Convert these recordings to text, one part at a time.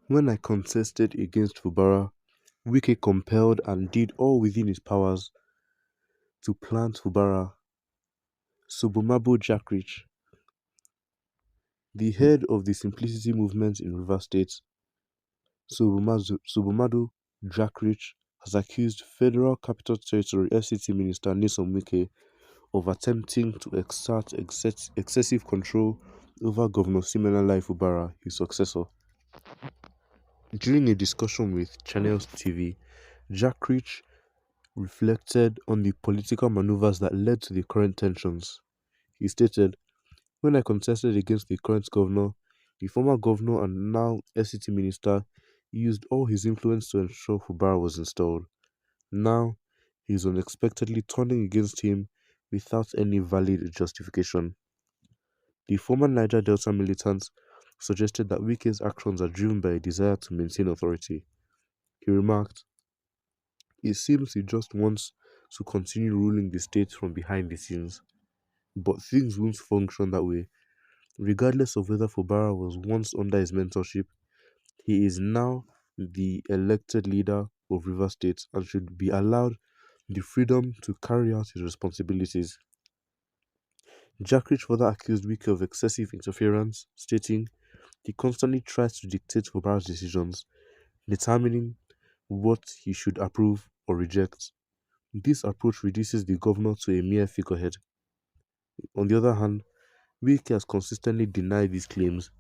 When I contested against Fubara, Wike compelled and did all within his powers to plant Fubara. Sobomabo Jackrich, the head of the Simplicity movement in River State, Sobomado Jackrich, has accused Federal Capital Territory FCT Minister Nyesom Wike of attempting to exert excessive control over Governor Simenala Fubara, his successor. During a discussion with Channels TV, Jack Rich reflected on the political maneuvers that led to the current tensions. He stated, "When I contested against the current governor, the former governor and now FCT minister used all his influence to ensure Fubara was installed. Now, he is unexpectedly turning against him without any valid justification." The former Niger Delta militant suggested that Wike's actions are driven by a desire to maintain authority. He remarked, "It seems he just wants to continue ruling the state from behind the scenes. But things won't function that way. Regardless of whether Fubara was once under his mentorship, he is now the elected leader of River State and should be allowed the freedom to carry out his responsibilities." Jackrich further accused Wike of excessive interference, stating, "He constantly tries to dictate Fubara's decisions, determining what he should approve or reject. This approach reduces the governor to a mere figurehead." On the other hand, Wike has consistently denied these claims.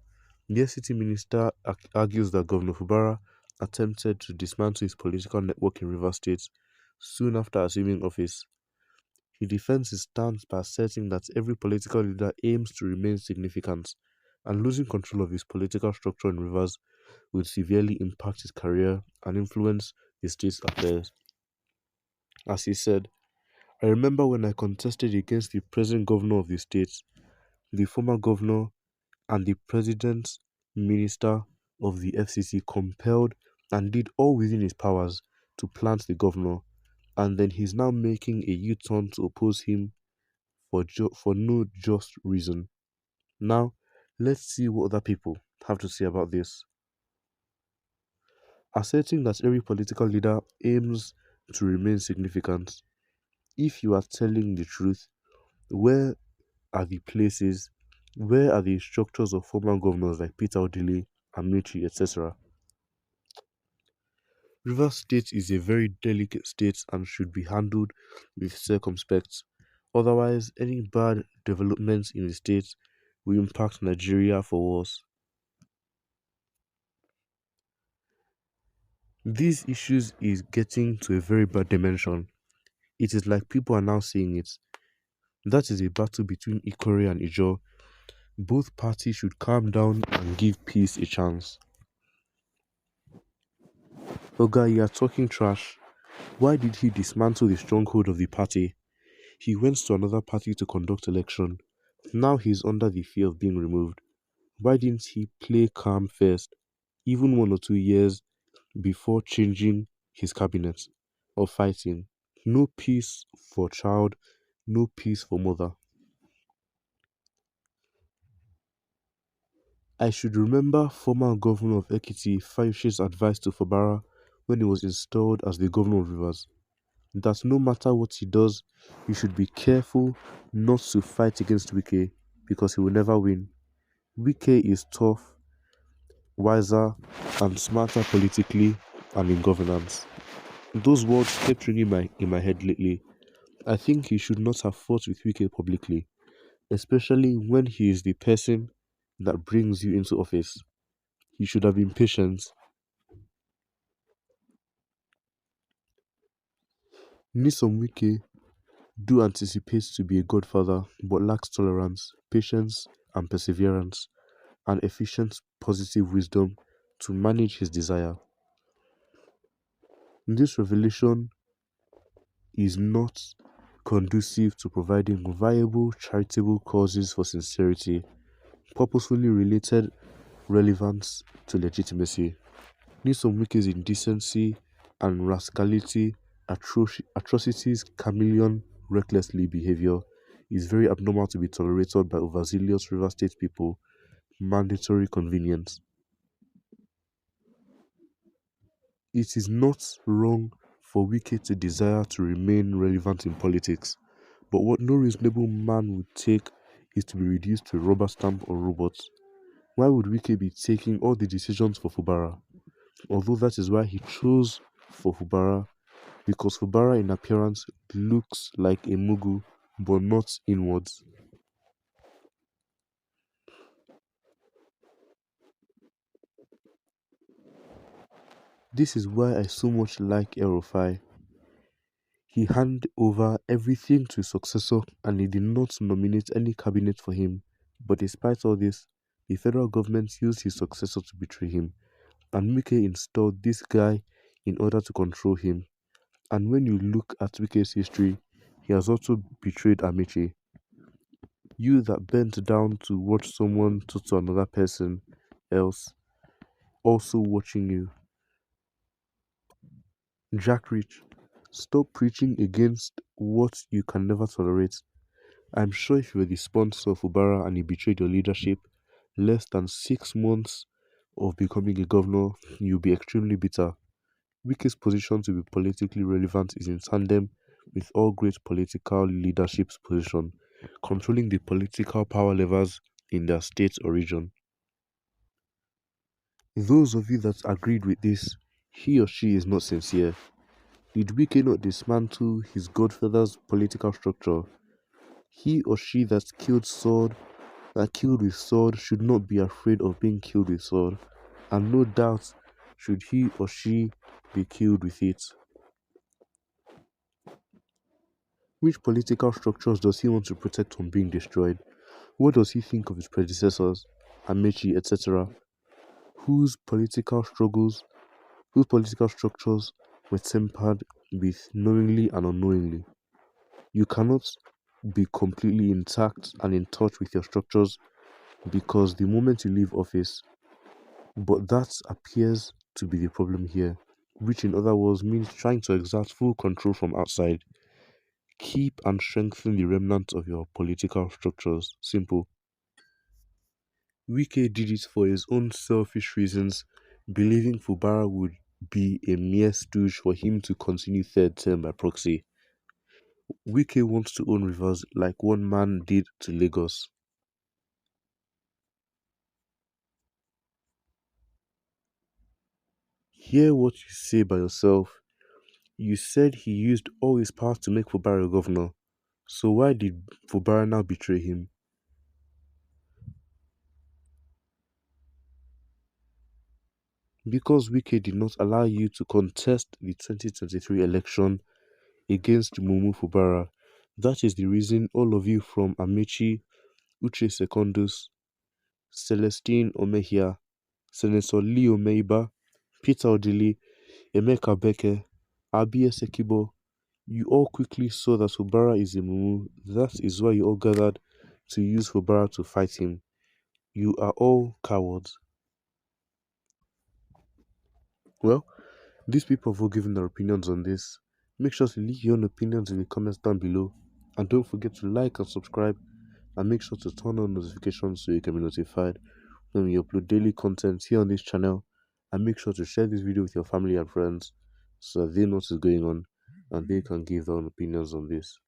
The city minister argues that Governor Fubara attempted to dismantle his political network in Rivers State soon after assuming office. He defends his stance by asserting that every political leader aims to remain significant, and losing control of his political structure in Rivers would severely impact his career and influence the state's affairs. As he said, "I remember when I contested against the present governor of the state, the former governor, and the president minister of the FCC compelled and did all within his powers to plant the governor, and then he's now making a U-turn to oppose him for no just reason. Now, let's see what other people have to say about this." Asserting that every political leader aims to remain significant. If you are telling the truth, where are the places, where are the structures of former governors like Peter Odili, Amici, etc.? Rivers State is a very delicate state and should be handled with circumspect. Otherwise, any bad developments in the state will impact Nigeria for worse. These issues is getting to a very bad dimension. It is like people are now saying it. That is a battle between Ikore and Ijo. Both parties should calm down and give peace a chance. Oga, you are talking trash. Why did he dismantle the stronghold of the party? He went to another party to conduct election. Now he is under the fear of being removed. Why didn't he play calm first, even 1 or 2 years before changing his cabinet or fighting? No peace for child, no peace for mother. I should remember former governor of Ekiti Fayoshe's advice to Fubara when he was installed as the governor of Rivers, that no matter what he does, you should be careful not to fight against Wike because he will never win. Wike is tough, wiser, and smarter politically and in governance. Those words kept ringing in my head lately. I think he should not have fought with Wike publicly, especially when he is the person that brings you into office. He should have been patient. Nyesom Wike do anticipate to be a godfather but lacks tolerance, patience, and perseverance, and efficient positive wisdom to manage his desire. This revelation is not conducive to providing viable charitable causes for sincerity, purposefully related relevance to legitimacy. Nyesom Wike's indecency and rascality, atrocities, chameleon, recklessly behavior is very abnormal to be tolerated by overzealous River State people. Mandatory convenience. It is not wrong for Wike to desire to remain relevant in politics, but what no reasonable man would take is to be reduced to a rubber stamp or robot. Why would Wike be taking all the decisions for Fubara? Although that is why he chose for Fubara, because Fubara in appearance looks like a Mugu, but not inwards. This is why I so much like Erofai. He handed over everything to his successor and he did not nominate any cabinet for him. But despite all this, the federal government used his successor to betray him, and Wike installed this guy in order to control him. And when you look at Wike's history, he has also betrayed Amici. You that bent down to watch someone talk to another person else, also watching you. Jack Rich, stop preaching against what you can never tolerate. I'm sure if you were the sponsor of Fubara and he betrayed your leadership, less than 6 months of becoming a governor, you'll be extremely bitter. Wike's position to be politically relevant is in tandem with all great political leadership's position, controlling the political power levers in their state or region. Those of you that agreed with this, he or she is not sincere. Did Wike not dismantle his godfather's political structure? He or she that killed with sword should not be afraid of being killed with sword, and no doubt should he or she be killed with it. Which political structures does he want to protect from being destroyed? What does he think of his predecessors, Amechi, etc.? Whose political struggles, whose political structures were tempered with knowingly and unknowingly? You cannot be completely intact and in touch with your structures because the moment you leave office, but that appears to be the problem here, which in other words means trying to exert full control from outside. Keep and strengthen the remnants of your political structures. Simple. Wike did it for his own selfish reasons, believing Fubara would be a mere stooge for him to continue third term by proxy. Wike wants to own rivers like one man did to Lagos. Hear what you say by yourself. You said he used all his power to make Fubara governor. So why did Fubara now betray him? Because Wike did not allow you to contest the 2023 election against Mumu Fubara. That is the reason all of you from Amechi, Uche Secondus, Celestine Omehia, Senator Lee Omeiba, Peter Odili, Emeka Beke, Abi Esekibo, you all quickly saw that Fubara is a Mumu. That is why you all gathered to use Fubara to fight him. You are all cowards. Well, these people have all given their opinions on this. Make sure to leave your own opinions in the comments down below. And don't forget to like and subscribe. And make sure to turn on notifications so you can be notified when we upload daily content here on this channel. And make sure to share this video with your family and friends so that they know what is going on and they can give their own opinions on this.